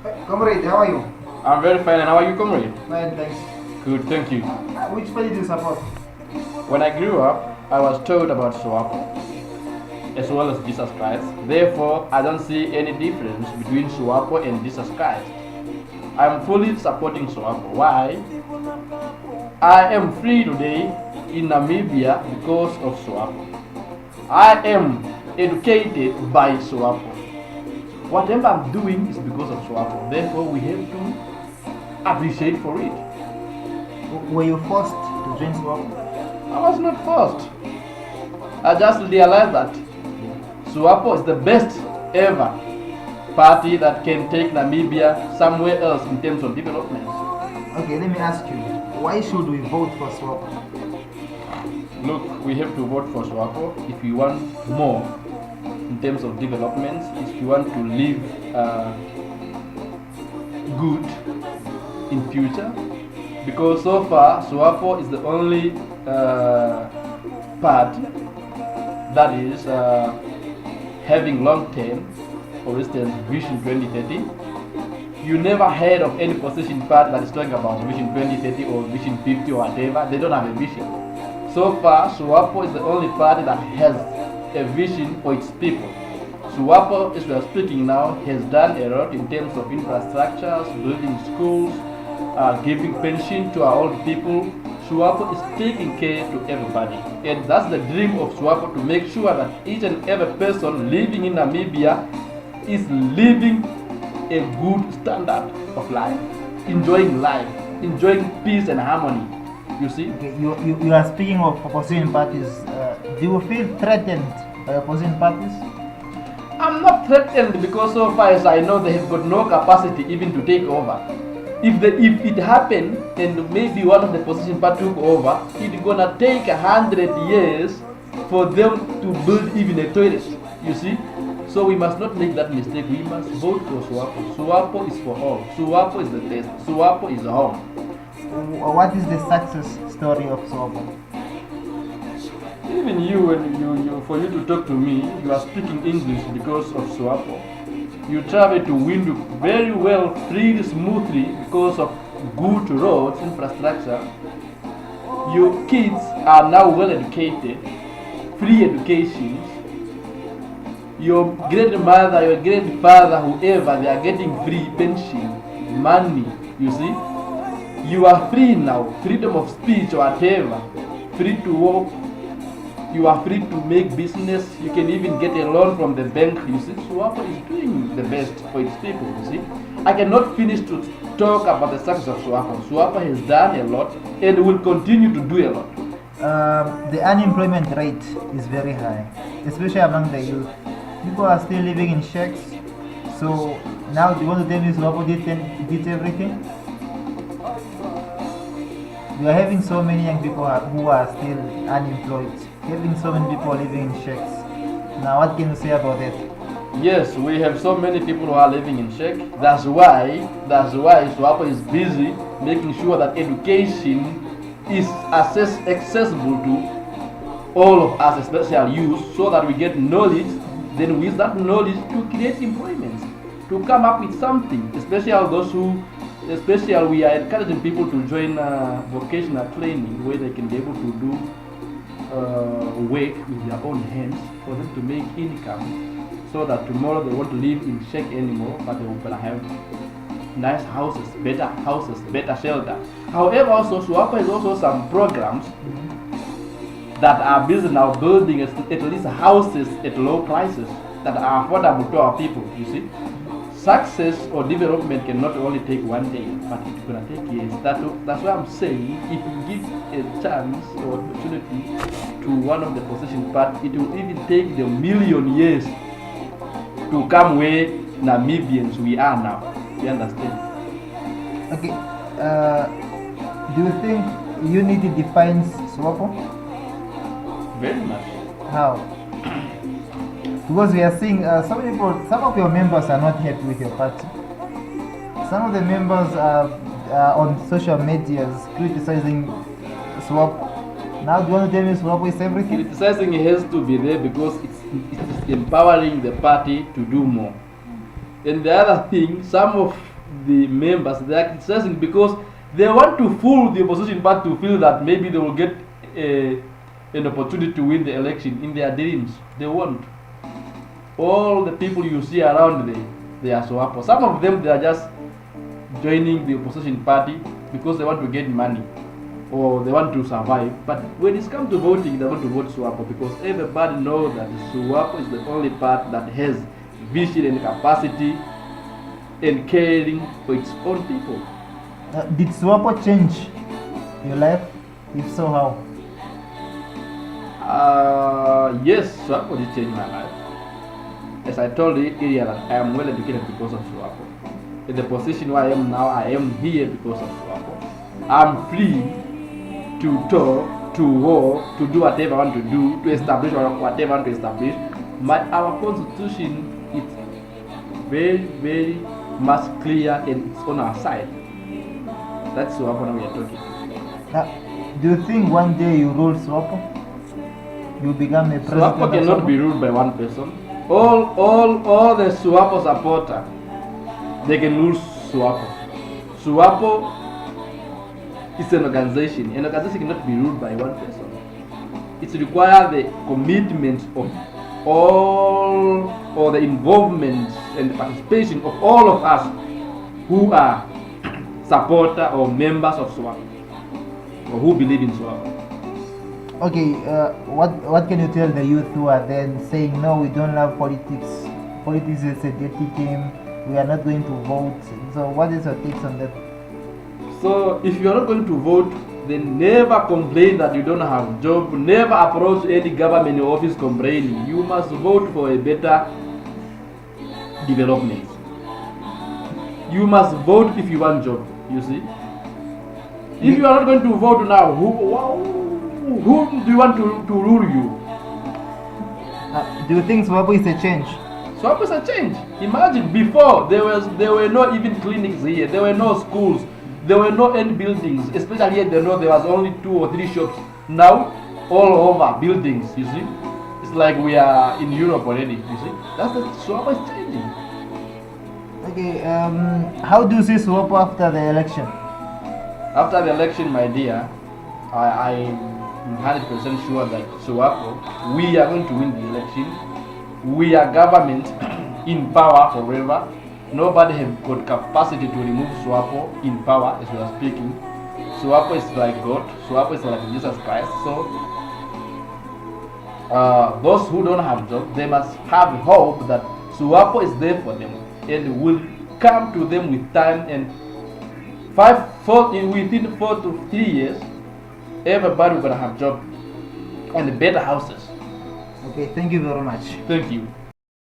Comrade, how are you? I'm very fine, and how are you, comrade? Fine, thanks. Good, thank you. Which party do you support? When I grew up, I was taught about Swapo as well as Jesus Christ. Therefore, I don't see any difference between Swapo and Jesus Christ. I'm fully supporting Swapo. Why? I am free today in Namibia because of Swapo. I am educated by Swapo. Whatever I'm doing is because of Swapo. Therefore, we have to appreciate for it. Were you forced to join Swapo? I was not forced. I just realized that Swapo is the best ever party that can take Namibia somewhere else in terms of development. Okay, let me ask you, why should we vote for Swapo? Look, we have to vote for Swapo if you want more in terms of developments, if you want to live good in future. Because so far, Swapo is the only party that is having long term, for instance, Vision 2030. You never heard of any position party that is talking about Vision 2030 or Vision 50 or whatever. They don't have a vision. So far, Swapo is the only party that has a vision for its people. Swapo, as we are speaking now, has done a lot in terms of infrastructures, building schools, giving pension to our old people. Swapo is taking care to everybody, and that's the dream of Swapo, to make sure that each and every person living in Namibia is living a good standard of life, enjoying peace and harmony. You see? Okay, you are speaking of opposition parties. Do you feel threatened by opposition parties? I'm not threatened because so far as I know they have got no capacity even to take over. If it happened and maybe one of the opposition party took over, it's gonna take 100 years for them to build even a toilet. You see? So we must not make that mistake. We must vote for Swapo. Swapo is for all. Swapo is the best. Swapo is home. What is the success story of Swapo? Even you, when for you to talk to me, you are speaking English because of Swapo. You travel to Windhoek very well, freely, smoothly because of good roads, infrastructure. Your kids are now well educated, free education. Your grandmother, your grandfather, whoever, they are getting free pension, money, you see. You are free now, freedom of speech or whatever, free to walk. You are free to make business. You can even get a loan from the bank. You see, Swapo is doing the best for its people. You see, I cannot finish to talk about the success of Swapo. Swapo has done a lot and will continue to do a lot. The unemployment rate is very high, especially among the youth. People are still living in shacks. So now, do you want to tell me Swapo did everything? We are having so many young people who are still unemployed, having so many people living in shacks. Now, what can you say about that? Yes, we have so many people who are living in shack. That's why Swapo is busy making sure that education is accessible to all of us, especially youth, so that we get knowledge. Then with that knowledge to create employment, to come up with something, especially we are encouraging people to join vocational training where they can be able to do work with their own hands for them to make income, so that tomorrow they won't live in shack anymore, but they will have nice houses, better shelter. However, also Swapo has also some programs that are busy now building at least houses at low prices that are affordable to our people. You see, success or development cannot only take one day, but it's gonna take years. That's why I'm saying, if you give a chance or opportunity to one of the opposition party, it will even take them million years to come where Namibians we are now. You understand? Okay. Do you think unity defines Swapo? Very much. How? Because we are seeing some of your members are not happy with your party. Some of the members are on social medias criticizing Swapo. Now, do you want to tell me Swapo is everything? Criticizing has to be there because it is empowering the party to do more. And the other thing, some of the members. They are criticizing because they want to fool the opposition party to feel that maybe they will get an opportunity to win the election. In their dreams, they won't. All the people you see around they are Swapo. Some of them, they are just joining the opposition party because they want to get money or they want to survive. But when it's come to voting, they want to vote Swapo because everybody knows that Swapo is the only party that has vision and capacity and caring for its own people. Did Swapo change your life? If so, how? Yes, Swapo did change my life. As I told you earlier, that I am well educated because of Swapo. In the position where I am now, I am here because of Swapo. I'm free to talk, to walk, to do whatever I want to do, to establish whatever I want to establish. Our constitution is very, very much clear and it's on our side. That's Swapo now we are talking. Do you think one day you rule Swapo? You become a president? Swapo cannot be ruled by one person. All the Swapo supporter, they can rule Swapo. Swapo is an organization. An organization cannot be ruled by one person. It requires the commitment of all, or the involvement and the participation of all of us who are supporter or members of Swapo or who believe in Swapo. Okay, what can you tell the youth who are then saying, no, we don't love politics, politics is a dirty game, we are not going to vote? So what is your takes on that? So if you are not going to vote, then never complain that you don't have job, never approach any government office complaining. You must vote for a better development. You must vote if you want job, you see. If you are not going to vote now, who do you want to rule you? Do you think Swapo is a change? Swapo is a change. Imagine before there were no even clinics here, there were no schools, there were no any buildings, especially here in the north there was only 2 or 3 shops. Now all over buildings, you see. It's like we are in Europe already, you see. That's the Swapo is changing. Okay, how do you see Swapo after the election? After the election, my dear, I'm 100% sure that Swapo, we are going to win the election. We are government in power forever. Nobody has got capacity to remove Swapo in power as we are speaking. Swapo is like God. Swapo is like Jesus Christ. So those who don't have job, they must have hope that Swapo is there for them and will come to them with time, and within 4 to 3 years, everybody will have job and better houses. Okay, thank you very much. Thank you.